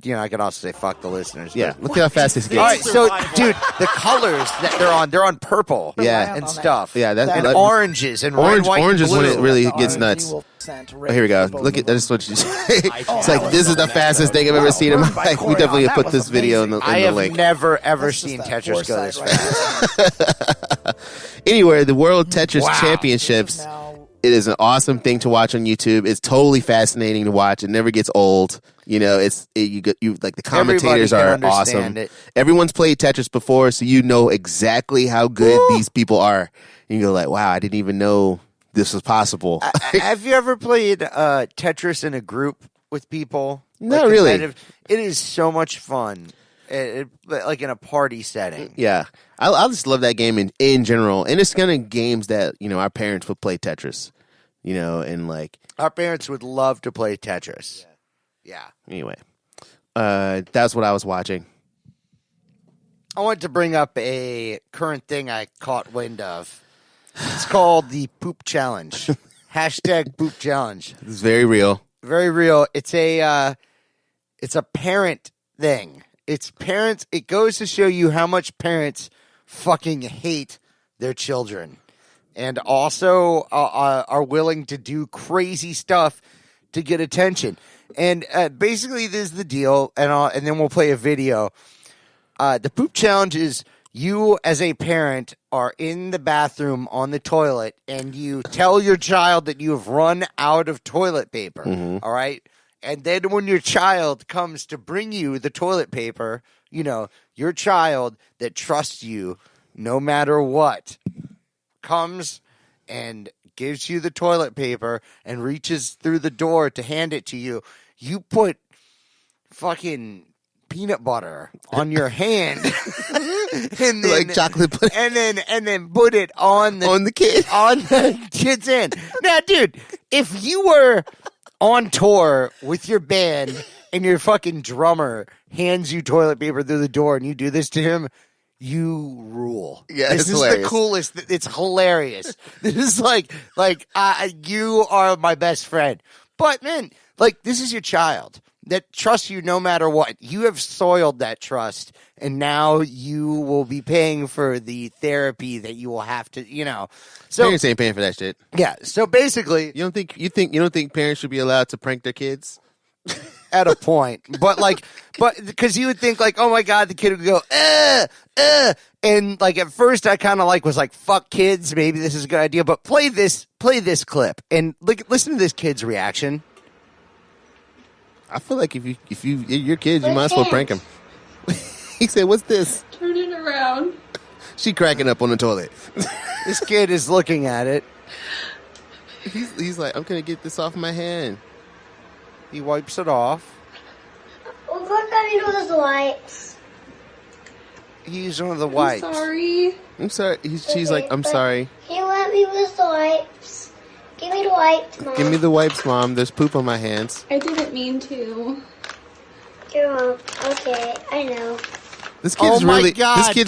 I can also say fuck the listeners. Yeah, look at how fast this gets. All right, so dude, the colors that they're on purple, and stuff, and oranges and red, white, orange and is blue. when it really gets nuts. Oh, here we go. Look at that's what you say. It's like this is the fastest thing I've ever seen in my life. We definitely put this video in the link. I have never ever seen Tetris go this fast. Anyway, the World Tetris Championships. It is an awesome thing to watch on YouTube. It's totally fascinating to watch. It never gets old. You like the commentators are awesome. Everyone's played Tetris before, so you know exactly how good these people are. And you go like, wow, I didn't even know this was possible. Have you ever played Tetris in a group with people? Not really. It is so much fun. Like in a party setting. Yeah. I just love that game in general. And it's kind of games that, our parents would play Tetris, and like. Our parents would love to play Tetris. Yeah. Anyway, that's what I was watching. I want to bring up a current thing I caught wind of. It's called the Poop Challenge. Hashtag Poop Challenge. It's very real. Very real. It's a parent thing. It's parents. It goes to show you how much parents fucking hate their children, and also are willing to do crazy stuff to get attention. And basically, this is the deal. And then we'll play a video. The Poop Challenge is you, as a parent, are in the bathroom on the toilet, and you tell your child that you have run out of toilet paper. Mm-hmm. All right. And then when your child comes to bring you the toilet paper, your child that trusts you no matter what comes and gives you the toilet paper and reaches through the door to hand it to you. You put fucking peanut butter on your hand and then, like chocolate pudding. and then put it on the kid's hand. Now, dude, if you were on tour with your band and your fucking drummer hands you toilet paper through the door and you do this to him, you rule. Yeah, this is hilarious. The coolest. It's hilarious. This is like you are my best friend. But man, this is your child that trusts you no matter what. You have soiled that trust, and now you will be paying for the therapy that you will have to, So parents ain't paying for that shit. Yeah. So basically, you don't think parents should be allowed to prank their kids? At a point, but because you would think oh my god, the kid would go and at first I kind of was fuck kids, maybe this is a good idea, but play this clip and listen to this kid's reaction. I feel like if your kids, you might as well prank them. He said, "What's this?" Turn it around. She cracking up on the toilet. This kid is looking at it. He's like, "I'm gonna get this off my hand." He wipes it off. Look at me with the wipes. He's one of the wipes. I'm sorry. She's like, "I'm sorry." Can you let me with the wipes? Give me the wipes, Mom. Give me the wipes, Mom. There's poop on my hands. I didn't mean to. You're wrong. Okay, I know. This kid's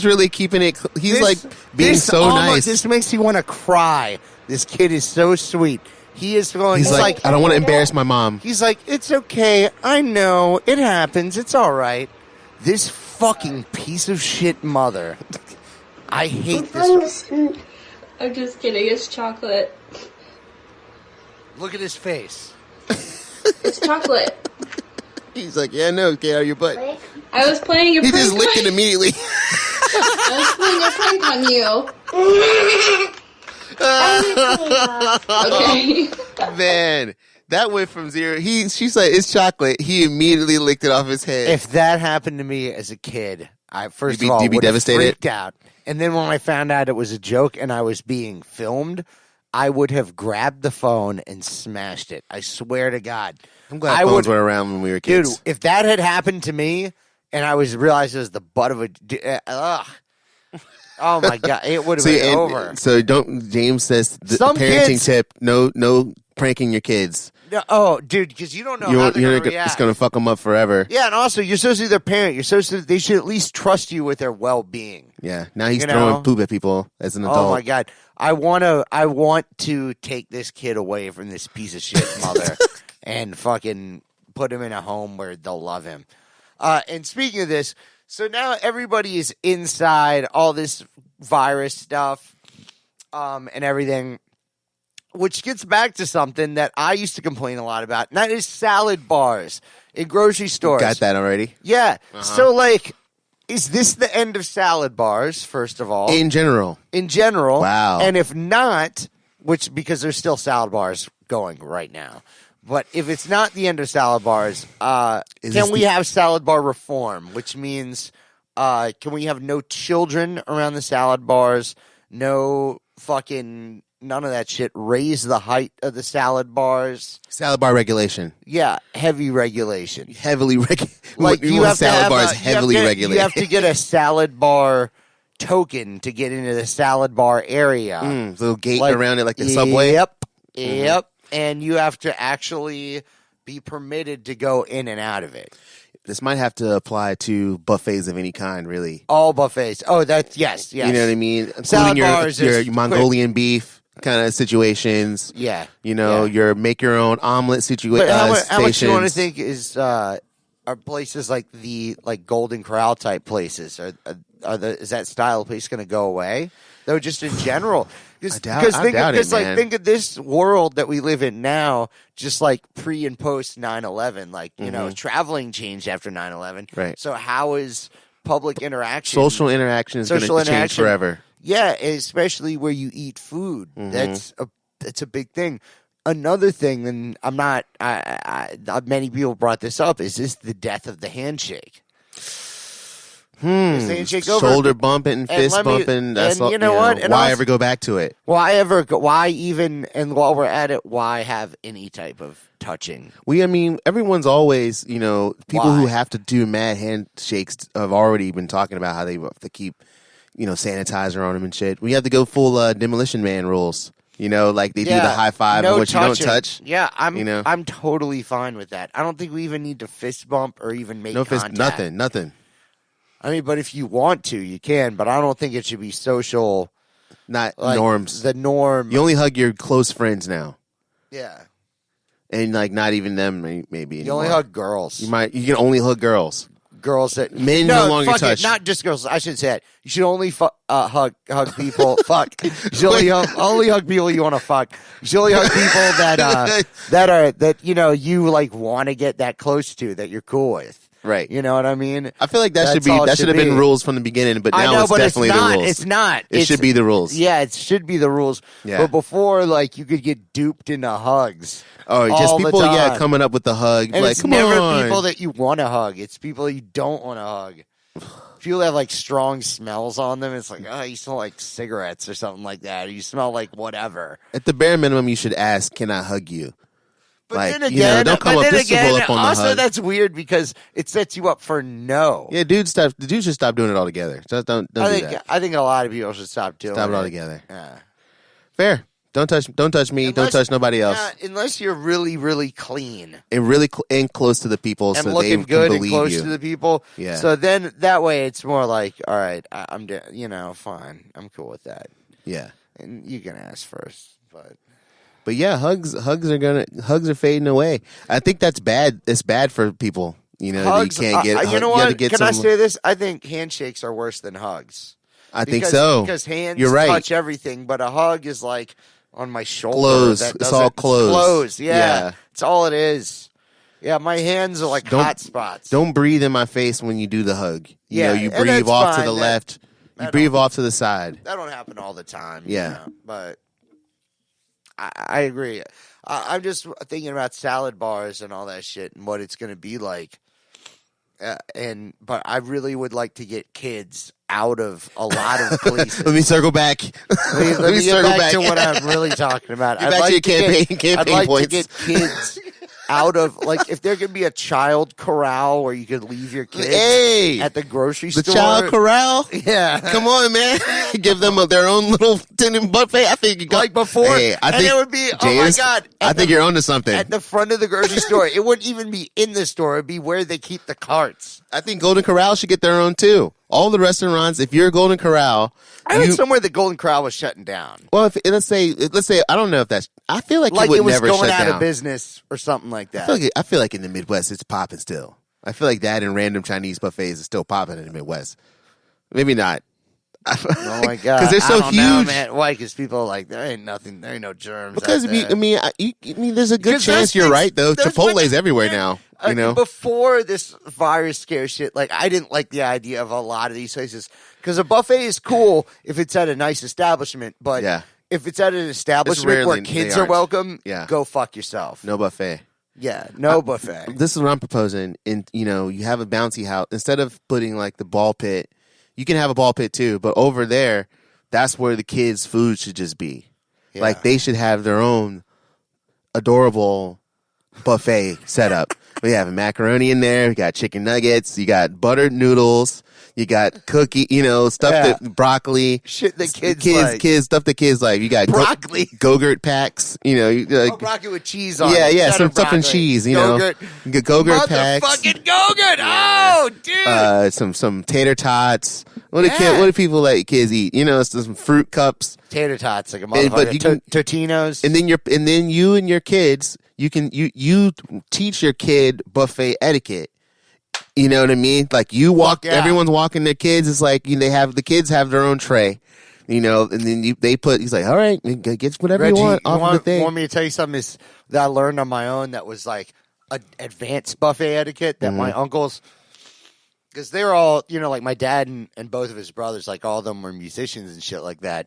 really keeping it. He's being so nice. This makes me want to cry. This kid is so sweet. He is going. He's like, I don't want to embarrass my mom. He's like, it's okay. I know it happens. It's all right. This fucking piece of shit mother. I hate this. I'm just kidding. It's chocolate. Look at his face. It's chocolate. He's like, yeah, no, get out of your butt. I was playing a prank. He just licked it immediately. I was playing a prank on you. Okay. Man, that went from zero. She's like, it's chocolate. He immediately licked it off his head. If that happened to me as a kid, I would be devastated. Freaked out. And then when I found out it was a joke and I was being filmed, I would have grabbed the phone and smashed it. I swear to God. I'm glad phones were around when we were kids. Dude, if that had happened to me and I realized it was the butt of a... Oh my God, it would have been over. So James says the parenting tip, no pranking your kids. No, oh, dude, because you don't know how they're going to react. It's going to fuck them up forever. Yeah, and also, you're supposed to be their parent. They should at least trust you with their well-being. Yeah, now he's throwing poop at people as an adult. Oh my God. I want to take this kid away from this piece of shit mother and fucking put him in a home where they'll love him. And speaking of this, so now everybody is inside all this virus stuff and everything, which gets back to something that I used to complain a lot about, and that is salad bars in grocery stores. Got that already? Yeah. So, like, is this the end of salad bars, first of all? In general. In general. Wow. And if not, because there's still salad bars going right now. But if it's not the end of salad bars, can we have salad bar reform? Which means, can we have no children around the salad bars? No fucking none of that shit. Raise the height of the salad bars. Salad bar regulation. Yeah, heavy regulation. Heavily regulated. Like you have salad to have bars heavily regulated. You have to get a salad bar token to get into the salad bar area. Little gate around it like the subway. Yep. And you have to actually be permitted to go in and out of it. This might have to apply to buffets of any kind, really. All buffets. Oh, that's yes. You know what I mean? Salad Including bars your Mongolian beef kind of situations. Yeah. You know, your make your own omelet situation. But how much you want to think is are places like the Golden Corral type places? Is that style of place going to go away? Though, just in general, I doubt it, man. Think of this world that we live in now, just like pre and post 9/11. Like you know, traveling changed after 9/11. Right. So how is public interaction, social interaction is going to change forever? Yeah, especially where you eat food. That's a big thing. Another thing, and I'm not. Many people brought this up. Is this the death of the handshake? Shoulder bumping, fist bumping. That's all. You know what? And why ever go back to it? Why even? And while we're at it, why have any type of touching? I mean, everyone's always, people who have to do mad handshakes have already been talking about how they have to keep, sanitizer on them and shit. We have to go full Demolition Man rules. Like they do the high five, no which you don't touch. Yeah, I'm totally fine with that. I don't think we even need to fist bump or even make contact. Nothing. I mean, but if you want to, you can. But I don't think it should be social. Not norms. The norm. You only hug your close friends now. Yeah. And not even them, maybe. You only hug girls. You can only hug girls. Girls that men no longer touch. Not just girls. I should say it. You should only hug people. Fuck. You should only hug people you want to fuck. You should only hug people that you want to get that close to, that you're cool with. Right. You know what I mean? I feel like that should have been rules from the beginning, but now it's definitely the rules. It's not. It should be the rules. Yeah, it should be the rules. Yeah. But before, you could get duped into hugs. Oh, just people, coming up with the hug. And it's never people that you want to hug. It's people that you don't want to hug. People that have strong smells on them. It's you smell like cigarettes or something like that. Or you smell like whatever. At the bare minimum, you should ask, "Can I hug you?" But then again, don't come up on the also hug. That's weird because it sets you up for no. Yeah, dudes should stop doing it altogether. Just don't do that. I think a lot of people should stop doing it. Stop it altogether. Yeah. Fair. Don't touch me. Don't touch nobody else. Unless you're really, really clean and really and close to the people, and so looking they good can and believe close you. to the people. Yeah. So then that way it's more like, all right, I'm fine. I'm cool with that. Yeah. And you can ask first, But yeah, hugs are fading away. I think that's bad. It's bad for people. Hugs, you can't get. You know what? Can I say this? I think handshakes are worse than hugs. I think so. Because hands You're right. touch everything, but a hug is on my shoulder. Close. It's all close. Close. Yeah. It's all it is. Yeah, my hands are hot spots. Don't breathe in my face when you do the hug. You breathe off to the left. You breathe off to the side. That don't happen all the time. Yeah. But I agree. I'm just thinking about salad bars and all that shit and what it's going to be like. But I really would like to get kids out of a lot of places. Let me circle back. Let me circle back to what I'm really talking about. I'd like to get kids out of if there could be a child corral where you could leave your kids at the grocery store. The child corral? Yeah. Come on, man. Give them their own little tendon buffet. I think you got before. Hey, I think it would be oh my god. I think you're onto something. At the front of the grocery store. It wouldn't even be in the store. It'd be where they keep the carts. I think Golden Corral should get their own too. All the restaurants, if you're a Golden Corral, I heard somewhere the Golden Corral was shutting down. Well, let's say I don't know if that's. I feel like it would it was never going shut out down. of business or something like that. I feel like in the Midwest it's popping still. I feel like that and random Chinese buffets is still popping in the Midwest. Maybe not. Oh my god! Because they're so huge. Know, man. Why? Because people are like, there ain't nothing. There ain't no germs. Because I mean, there's a good chance you're right though. Chipotle's everywhere now. You know, before this virus scare shit, like I didn't like the idea of a lot of these places because a buffet is cool if it's at a nice establishment, but if it's at an establishment where kids are welcome, go fuck yourself. No buffet. Yeah, no buffet. This is what I'm proposing. And you know, you have a bouncy house instead of putting like the ball pit. You can have a ball pit too, but over there, that's where the kids' food should just be. Yeah. Like they should have their own adorable buffet setup. We have macaroni in there. We got chicken nuggets. You got buttered noodles. You got cookie, stuff that broccoli. Shit that kids stuff that kids like. You got broccoli. Go-Gurt packs. Broccoli with cheese on it. Yeah, some stuff and cheese, Go-Gurt. Go-Gurt packs. Motherfucking Go-Gurt. Oh, dude. Some tater tots. What do people let kids eat? Some fruit cups. Tater tots, like a motherfucker. Totinos. And then you and your kids, you teach your kid buffet etiquette. You know what I mean? Like you walk, everyone's walking their kids. It's like the kids have their own tray, and then he's like, all right, get whatever Reggie, you want off the thing. Want me to tell you something that I learned on my own that was like advanced buffet etiquette that my uncles, because they're all, like my dad and both of his brothers, like all of them were musicians and shit like that.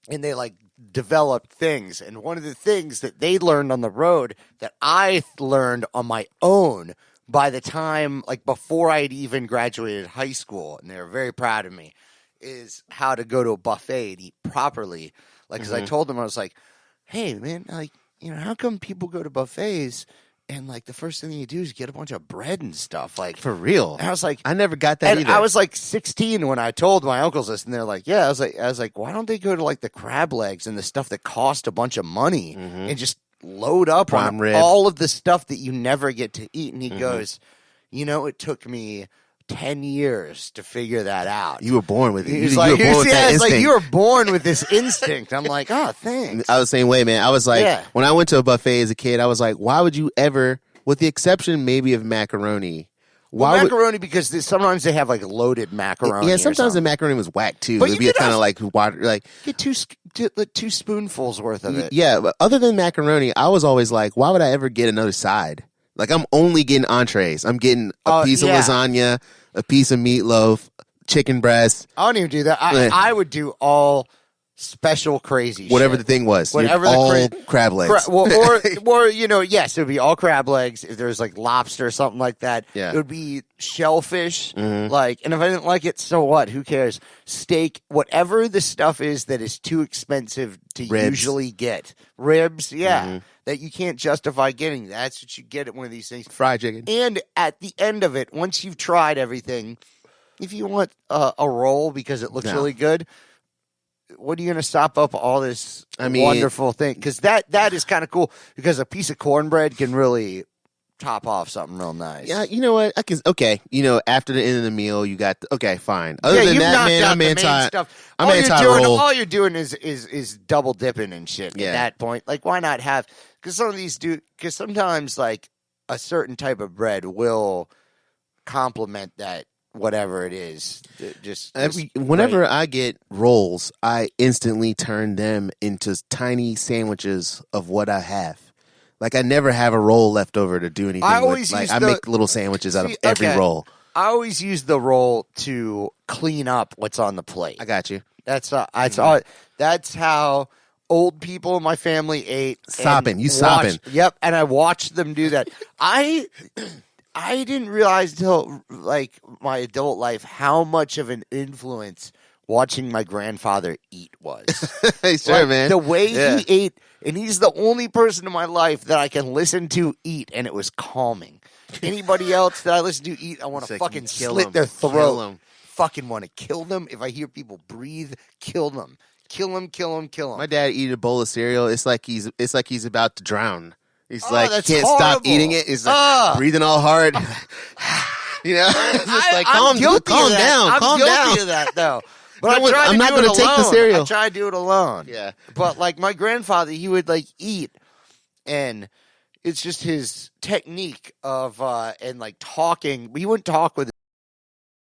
And they like developed things. And one of the things that they learned on the road that I learned on my own by the time, like before I had even graduated high school, and they were very proud of me, is how to go to a buffet and eat properly. Like, because I told them, I was like, hey, man, like, how come people go to buffets and, like, the first thing you do is get a bunch of bread and stuff? Like, for real. And I was like, I never got that either. I was like 16 when I told my uncles this, and they're like, yeah. I was like, why don't they go to, like, the crab legs and the stuff that cost a bunch of money and just load up on all of the stuff that you never get to eat? And he goes, it took me 10 years to figure that out. You were born with it. You were born with that instinct. Like, you were born with this instinct. I'm like, oh, thanks. I was the same way, man. I was like, when I went to a buffet as a kid, I was like, why would you ever, with the exception maybe of macaroni, macaroni, because sometimes they have like loaded macaroni. Yeah, sometimes the macaroni was whack too. It'd be kind of like water, like get two spoonfuls worth of it. Yeah, but other than macaroni, I was always like, why would I ever get another side? Like I'm only getting entrees. I'm getting a piece of lasagna, a piece of meatloaf, chicken breast. I don't even do that. I would do all special crazy whatever shit. The thing was. Whatever all crab legs. or yes, it would be all crab legs. If there's like lobster or something like that, it would be shellfish. Like, and if I didn't like it, so what? Who cares? Steak, whatever the stuff is that is too expensive to usually get. Ribs, that you can't justify getting. That's what you get at one of these things. Fried chicken. And at the end of it, once you've tried everything, if you want a roll because it looks really good, what are you going to stop up all this wonderful thing? Because that is kind of cool, because a piece of cornbread can really top off something real nice. Yeah, you know what? After the end of the meal, you got fine. Other than that, man, I'm anti-roll. All you're doing is double dipping and shit at that point. Like, why not have? Because some of these because sometimes like a certain type of bread will complement that. Whatever it is, whenever I get rolls, I instantly turn them into tiny sandwiches of what I have. Like I never have a roll left over to do anything. I make little sandwiches out of every roll. I always use the roll to clean up what's on the plate. I got you. That's how old people in my family ate. Sopping. Yep, and I watched them do that. I didn't realize until like my adult life how much of an influence watching my grandfather eat was. Sure, man. The way he ate, and he's the only person in my life that I can listen to eat, and it was calming. Anybody else that I listen to eat, I want to fucking slit their throat. Fucking want to kill them. If I hear people breathe, kill them. Kill them. My dad eat a bowl of cereal. It's like he's about to drown. He's like, can't horrible. Stop eating it. He's like breathing all hard. It's just like, calm down. I'm guilty of that, though. But I'm not going to take the cereal. I try to do it alone. Yeah. But like my grandfather, he would like eat, and it's just his technique of and like talking. He wouldn't talk with